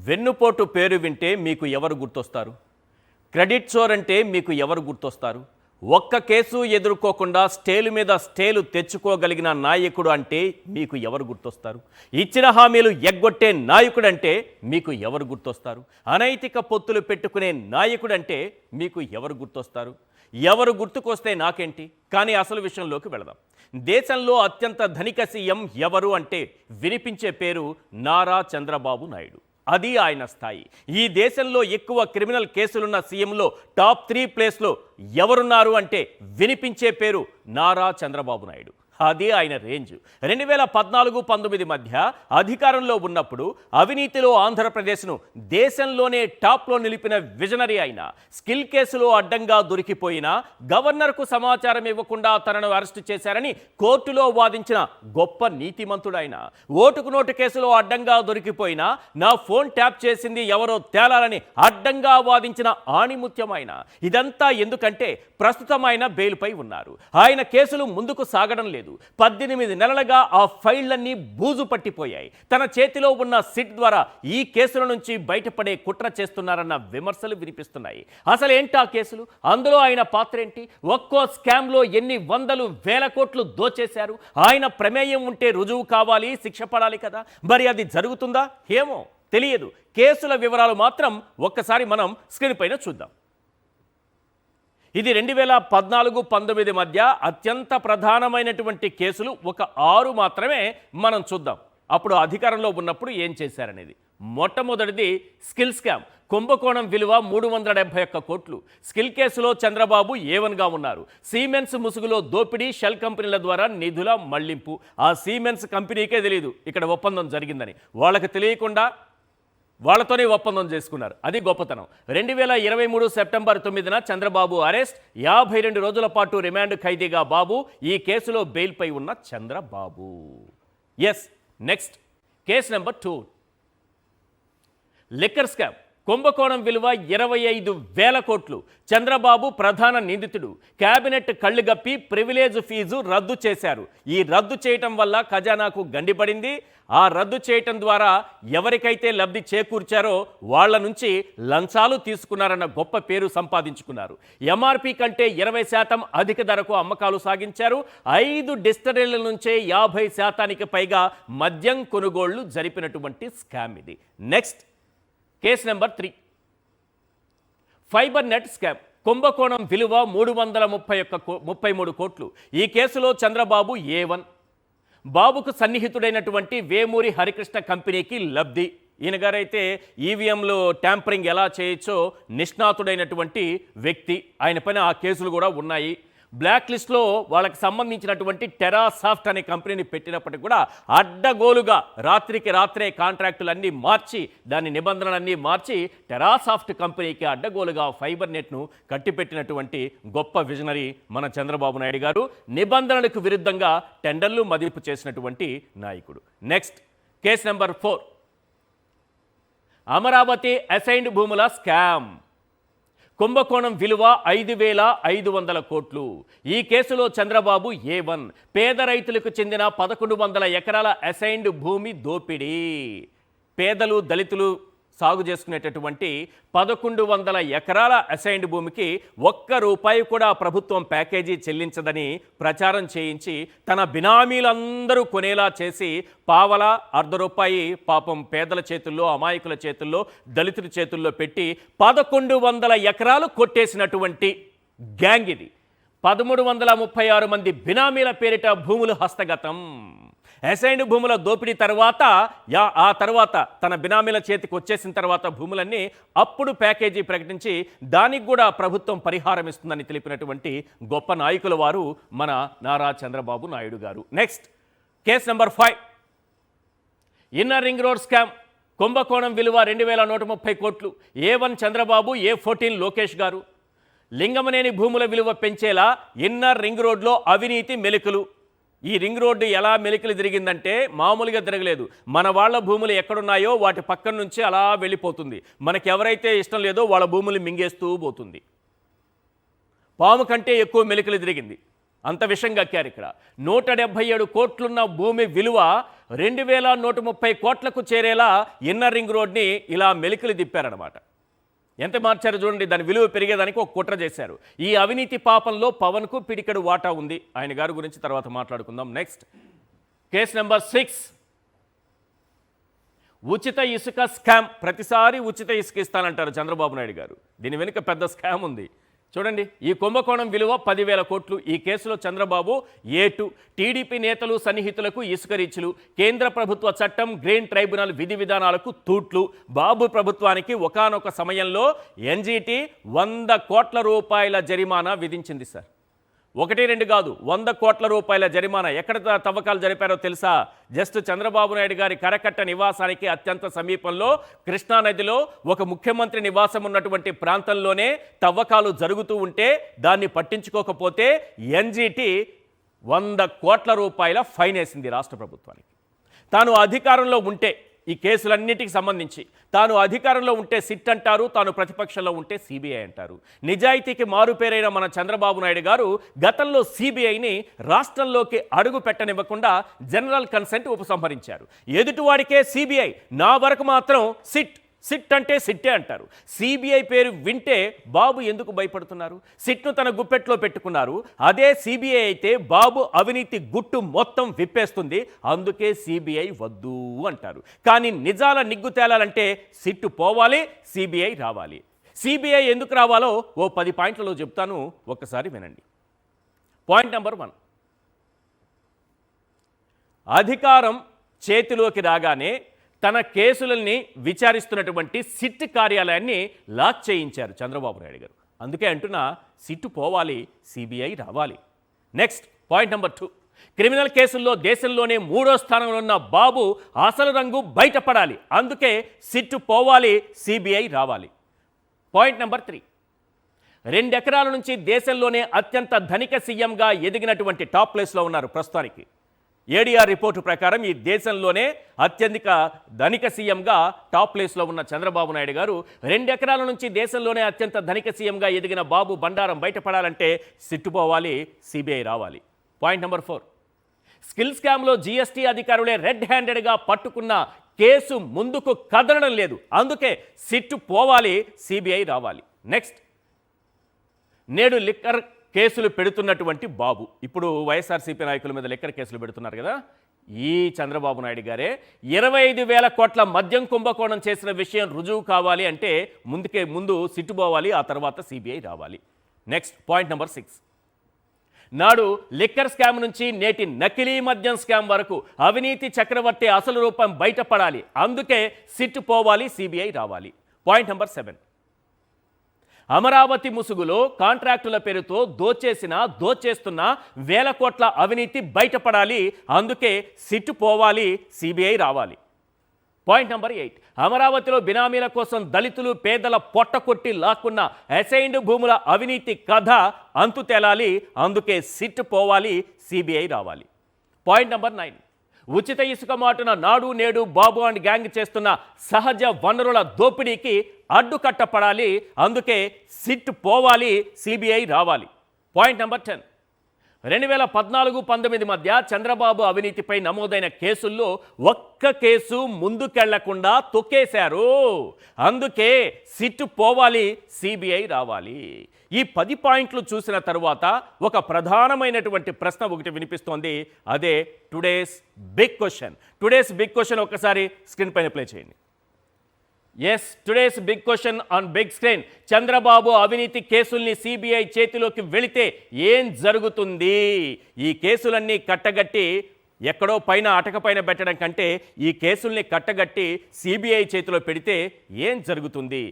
వెన్నుపోటు పేరు వింటే మీకు ఎవరు గుర్తొస్తారు? క్రెడిట్ చోర్ అంటే మీకు ఎవరు గుర్తొస్తారు? ఒక్క కేసు ఎదుర్కోకుండా స్టేలు మీద స్టేలు తెచ్చుకోగలిగిన నాయకుడు అంటే మీకు ఎవరు గుర్తొస్తారు? ఇచ్చిన హామీలు ఎగ్గొట్టే నాయకుడు అంటే మీకు ఎవరు గుర్తొస్తారు? అనైతిక పొత్తులు పెట్టుకునే నాయకుడు అంటే మీకు ఎవరు గుర్తొస్తారు? ఎవరు గుర్తుకొస్తే నాకేంటి, కానీ అసలు విషయంలోకి వెళదాం. దేశంలో అత్యంత ధనిక సీఎం ఎవరు అంటే వినిపించే పేరు నారా చంద్రబాబు నాయుడు. అది ఆయన స్థాయి. ఈ దేశంలో ఎక్కువ క్రిమినల్ కేసులున్న సీఎంలో టాప్ 3 ప్లేస్లో ఎవరున్నారు అంటే వినిపించే పేరు నారా చంద్రబాబు నాయుడు. అది ఆయన రేంజ్. 2014-19 మధ్య అధికారంలో ఉన్నప్పుడు అవినీతిలో ఆంధ్రప్రదేశ్ను దేశంలోనే టాప్లో నిలిపిన విజనరీ అయిన స్కిల్ కేసులో అడ్డంగా దొరికిపోయిన గవర్నర్కు సమాచారం ఇవ్వకుండా తనను అరెస్టు చేశారని కోర్టులో వాదించిన గొప్ప నీతిమంతుడైన, ఓటుకు నోటు కేసులో అడ్డంగా దొరికిపోయిన నా ఫోన్ ట్యాప్ చేసింది ఎవరో తేలాలని అడ్డంగా వాదించిన ఆణిముత్యమైన, ఇదంతా ఎందుకంటే ప్రస్తుతం ఆయన బెయిల్పై ఉన్నారు. ఆయన కేసులు ముందుకు సాగడం లేదు. 18 నెలలుగా ఆ ఫైళ్లన్నీ బూజు పట్టిపోయాయి. తన చేతిలో ఉన్న సిట్ ద్వారా ఈ కేసుల నుంచి బయటపడే కుట్ర చేస్తున్నారన్న విమర్శలు వినిపిస్తున్నాయి. అసలు ఏంటి ఆ కేసులు? అందులో ఆయన పాత్ర ఏంటి? ఒక్కో స్కామ్లో ఎన్ని వందలు వేల కోట్లు దోచేశారు? ఆయన ప్రమేయం ఉంటే రుజువు కావాలి, శిక్ష పడాలి కదా. మరి అది జరుగుతుందా? ఏమో తెలియదు. కేసుల వివరాలు మాత్రం ఒక్కసారి మనం స్క్రీన్ పైన చూద్దాం. ఇది 2014-19 మధ్య అత్యంత ప్రధానమైనటువంటి కేసులు ఒక 6 మాత్రమే మనం చూద్దాం. అప్పుడు అధికారంలో ఉన్నప్పుడు ఏం చేశారనేది. మొట్టమొదటిది స్కిల్ స్కామ్. కుంభకోణం విలువ 371 కోట్లు. స్కిల్ కేసులో చంద్రబాబు A1గా ఉన్నారు. సీమెన్స్ ముసుగులో దోపిడీ, షెల్ కంపెనీల ద్వారా నిధుల మళ్లింపు. ఆ సీమెన్స్ కంపెనీకే తెలియదు ఇక్కడ ఒప్పందం జరిగిందని. వాళ్ళకి తెలియకుండా వాళ్ళతోనే ఒప్పందం చేసుకున్నారు. అది గొప్పతనం. 2023 సెప్టెంబర్ 9న చంద్రబాబు అరెస్ట్. 52 రోజుల పాటు రిమాండ్ ఖైదీగా బాబు. ఈ కేసులో బెయిల్పై ఉన్న Chandrababu. Yes, next case number 2, liquor scam. కుంభకోణం విలువ 25,000 కోట్లు. చంద్రబాబు ప్రధాన నిందితుడు. కేబినెట్ కళ్ళుగప్పి ప్రివిలేజ్ ఫీజు రద్దు చేశారు. ఈ రద్దు చేయటం వల్ల ఖజానాకు గండిపడింది. ఆ రద్దు చేయటం ద్వారా ఎవరికైతే లబ్ధి చేకూర్చారో వాళ్ళ నుంచి లంచాలు తీసుకున్నారన్న గొప్ప పేరు సంపాదించుకున్నారు. ఎంఆర్పి కంటే 20% అధిక ధరకు అమ్మకాలు సాగించారు. 5 డిస్టిలరీల నుంచే 50% పైగా మద్యం కొనుగోళ్లు జరిపినటువంటి స్కామ్ ఇది. Next case number 3, fibre net scam. కుంభకోణం విలువ 333 కోట్లు. ఈ కేసులో చంద్రబాబు A1. బాబుకు సన్నిహితుడైనటువంటి వేమూరి హరికృష్ణ కంపెనీకి లబ్ధి. ఈయన గారైతే ఈవీఎంలో ట్యాంపరింగ్ ఎలా చేయొచ్చో నిష్ణాతుడైనటువంటి వ్యక్తి. ఆయన పైన ఆ కేసులు కూడా ఉన్నాయి. బ్లాక్ లిస్ట్లో వాళ్ళకి సంబంధించినటువంటి టెరాసాఫ్ట్ అనే కంపెనీని పెట్టినప్పటికీ కూడా అడ్డగోలుగా రాత్రికి రాత్రే కాంట్రాక్టులన్నీ మార్చి, దాని నిబంధనలన్నీ మార్చి టెరాసాఫ్ట్ కంపెనీకి అడ్డగోలుగా ఫైబర్ నెట్ను కట్టిపెట్టినటువంటి గొప్ప విజనరీ మన చంద్రబాబు నాయుడు గారు. నిబంధనలకు విరుద్ధంగా టెండర్లు మదింపు చేసినటువంటి నాయకుడు. Next case number 4, Amaravati assigned భూముల స్కామ్. కుంభకోణం విలువ 5,500 కోట్లు. ఈ కేసులో చంద్రబాబు A1. పేద రైతులకు చెందిన 1100 ఎకరాల అసైన్డ్ భూమి దోపిడీ. పేదలు, దళితులు సాగు చేసుకునేటటువంటి 1100 ఎకరాల అసైన్డ్ భూమికి ₹1 కూడా ప్రభుత్వం ప్యాకేజీ చెల్లించదని ప్రచారం చేయించి తన బినామీలందరూ కొనేలా చేసి పావలా ₹1 పాపం పేదల చేతుల్లో, అమాయకుల చేతుల్లో, దళితుల చేతుల్లో పెట్టి 1100 ఎకరాలు కొట్టేసినటువంటి గ్యాంగ్ ఇది. 1336 మంది బినామీల పేరిట భూములు హస్తగతం. అసైన్డ్ భూముల దోపిడీ తర్వాత ఆ తర్వాత తన బినామీల చేతికి వచ్చేసిన తర్వాత భూములన్నీ అప్పుడు ప్యాకేజీ ప్రకటించి దానికి కూడా ప్రభుత్వం పరిహారం ఇస్తుందని తెలిపినటువంటి గొప్ప నాయకుల వారు మన నారా చంద్రబాబు నాయుడు గారు. Next case number 5, inner ring road scam. కుంభకోణం విలువ 2,130 కోట్లు. A1 చంద్రబాబు, A14 లోకేష్ గారు. లింగమనేని భూముల విలువ పెంచేలా ఇన్నర్ రింగ్ రోడ్లో అవినీతి మెలికలు. ఈ రింగ్ రోడ్డు ఎలా మెలికలు తిరిగిందంటే మామూలుగా తిరగలేదు. మన వాళ్ళ భూములు ఎక్కడున్నాయో వాటి పక్కన నుంచి అలా వెళ్ళిపోతుంది. మనకి ఎవరైతే ఇష్టం లేదో వాళ్ళ భూములు మింగేస్తూ పోతుంది. పాము కంటే ఎక్కువ మెలికలు తిరిగింది. అంత విషయం కక్కారు ఇక్కడ. 177 కోట్లున్న భూమి విలువ 2130 కోట్లకు చేరేలా ఇన్నర్ రింగ్ రోడ్ని ఇలా మెలికలు తిప్పారనమాట. ఎంత మార్చారు చూడండి, దాని విలువ పెరిగేదానికి ఒక కుట్ర చేశారు. ఈ అవినీతి పాపంలో పవన్కు పిడికెడు వాటా ఉంది. ఆయన గారి గురించి తర్వాత మాట్లాడుకుందాం. నెక్స్ట్ కేసు నెంబర్ 6, ఉచిత ఇసుక స్కామ్. ప్రతిసారి ఉచిత ఇసుక ఇస్తానంటారు చంద్రబాబు నాయుడు గారు. దీని వెనుక పెద్ద స్కామ్ ఉంది. చూడండి, ఈ కుంభకోణం విలువ 10,000 కోట్లు. ఈ కేసులో చంద్రబాబు ఏటు, టీడీపీ నేతలు సన్నిహితులకు ఇసుక రీచ్లు, కేంద్ర ప్రభుత్వ చట్టం, గ్రీన్ ట్రైబ్యునల్ విధి విధానాలకు తూట్లు. బాబు ప్రభుత్వానికి ఒకానొక సమయంలో ఎన్జీటీ 100 కోట్ల రూపాయల జరిమానా విధించింది సార్. 1-2 కాదు, 100 కోట్ల రూపాయల జరిమానా. ఎక్కడ తవ్వకాలు జరిపారో తెలుసా? జస్ట్ చంద్రబాబు నాయుడు గారి కరకట్ట నివాసానికి అత్యంత సమీపంలో కృష్ణానదిలో ఒక ముఖ్యమంత్రి నివాసం ఉన్నటువంటి ప్రాంతంలోనే తవ్వకాలు జరుగుతూ ఉంటే దాన్ని పట్టించుకోకపోతే ఎన్జీటీ 100 కోట్ల రూపాయల ఫైన్ వేసింది రాష్ట్ర ప్రభుత్వానికి. తాను అధికారంలో ఉంటే ఈ కేసులన్నిటికి సంబంధించి తాను అధికారంలో ఉంటే సిట్ అంటారు, తాను ప్రతిపక్షంలో ఉంటే సిబిఐ అంటారు. నిజాయితీకి మారుపేరైన మన చంద్రబాబు నాయుడు గారు గతంలో సిబిఐని రాష్ట్రంలోకి అడుగు పెట్టనివ్వకుండా జనరల్ కన్సెంట్ ఉపసంహరించారు. ఎదుటివాడికే సిబిఐ, నా వరకు మాత్రం సిట్. సిట్ అంటే సిట్టే అంటారు. సిబిఐ పేరు వింటే బాబు ఎందుకు భయపడుతున్నారు? సిట్ను తన గుప్పెట్లో పెట్టుకున్నారు. అదే సిబిఐ అయితే బాబు అవినీతి గుట్టు మొత్తం విప్పేస్తుంది. అందుకే సిబిఐ వద్దు అంటారు. కానీ నిజాల నిగ్గు తేలాలంటే సిట్టు పోవాలి, సిబిఐ రావాలి. సిబిఐ ఎందుకు రావాలో ఓ 10 పాయింట్లలో చెప్తాను, ఒక్కసారి వినండి. పాయింట్ నెంబర్ 1, అధికారం చేతిలోకి రాగానే తన కేసులని విచారిస్తున్నటువంటి సిట్ కార్యాలయాన్ని లాక్ చేయించారు చంద్రబాబు నాయుడు గారు. అందుకే అంటున్నా, సిట్టు పోవాలి, సిబిఐ రావాలి. నెక్స్ట్ పాయింట్ నెంబర్ 2, క్రిమినల్ కేసుల్లో దేశంలోనే 3వ స్థానంలో ఉన్న బాబు అసలు రంగు బయటపడాలి. అందుకే సిట్టు పోవాలి, సిబిఐ రావాలి. పాయింట్ నెంబర్ 3, 2 ఎకరాల నుంచి దేశంలోనే అత్యంత ధనిక సీఎంగా ఎదిగినటువంటి టాప్ ప్లేస్లో ఉన్నారు ప్రస్తుతానికి. ఏడీఆర్ రిపోర్టు ప్రకారం ఈ దేశంలోనే అత్యధిక ధనిక సీఎంగా టాప్ ప్లేస్లో ఉన్న చంద్రబాబు నాయుడు గారు 2 ఎకరాల నుంచి దేశంలోనే అత్యంత ధనిక సీఎంగా ఎదిగిన బాబు బండారం బయటపడాలంటే సిట్టుపోవాలి, సిబిఐ రావాలి. పాయింట్ నెంబర్ 4, స్కిల్ స్కామ్లో జీఎస్టీ అధికారులే రెడ్ హ్యాండెడ్గా పట్టుకున్న కేసు ముందుకు కదలడం లేదు. అందుకే సిట్టు పోవాలి, సిబిఐ రావాలి. నెక్స్ట్, నేడు లిక్కర్ కేసులు పెడుతున్నటువంటి బాబు, ఇప్పుడు వైఎస్ఆర్సీపీ నాయకుల మీద లిక్కర్ కేసులు పెడుతున్నారు కదా, ఈ చంద్రబాబు నాయుడు గారే 25,000 కోట్ల మద్యం కుంభకోణం చేసిన విషయం రుజువు కావాలి అంటే ముందు సిట్టు పోవాలి, ఆ తర్వాత సిబిఐ రావాలి. నెక్స్ట్ పాయింట్ నెంబర్ 6, నాడు లిక్కర్ స్కామ్ నుంచి నేటి నకిలీ మద్యం స్కామ్ వరకు అవినీతి చక్రవర్తి అసలు రూపం బయటపడాలి. అందుకే సిట్టు పోవాలి, సిబిఐ రావాలి. పాయింట్ నెంబర్ 7, అమరావతి ముసుగులో కాంట్రాక్టుల పేరుతో దోచేస్తున్న 1,000 కోట్ల అవినీతి బయటపడాలి. అందుకే సిట్టు పోవాలి, సిబిఐ రావాలి. పాయింట్ నెంబర్ 8, అమరావతిలో బినామీల కోసం దళితులు పేదల పొట్ట కొట్టి లాక్కున్న అసైన్డ్ భూముల అవినీతి కథ అంతు తేలాలి. అందుకే సిట్టు పోవాలి, సిబిఐ రావాలి. పాయింట్ నెంబర్ 9, ఉచిత ఇసుక మాటున నాడు నేడు బాబు అండ్ గ్యాంగ్ చేస్తున్న సహజ వనరుల దోపిడీకి అడ్డుకట్టపడాలి. అందుకే సిట్టు పోవాలి, సిబిఐ రావాలి. పాయింట్ నెంబర్ 10, 2014-19 మధ్య చంద్రబాబు అవినీతిపై నమోదైన కేసుల్లో ఒక్క కేసు ముందుకెళ్లకుండా తొక్కేశారు. అందుకే సిట్టు పోవాలి, సిబిఐ రావాలి. ఈ 10 పాయింట్లు చూసిన తరువాత ఒక ప్రధానమైనటువంటి ప్రశ్న ఒకటి వినిపిస్తోంది. అదే today's big question. Today's big question ఒక్కసారి స్క్రీన్ పైన ప్లే చేయండి. Yes, today's big question on big screen. Chandrababu అవినీతి కేసుల్ని సిబిఐ చేతిలోకి వెళితే ఏం జరుగుతుంది? ఈ కేసులన్నీ కట్టగట్టి ఎక్కడో పైన అటకపైన పెట్టడం కంటే ఈ కేసుల్ని కట్టగట్టి సిబిఐ చేతిలో పెడితే ఏం జరుగుతుంది?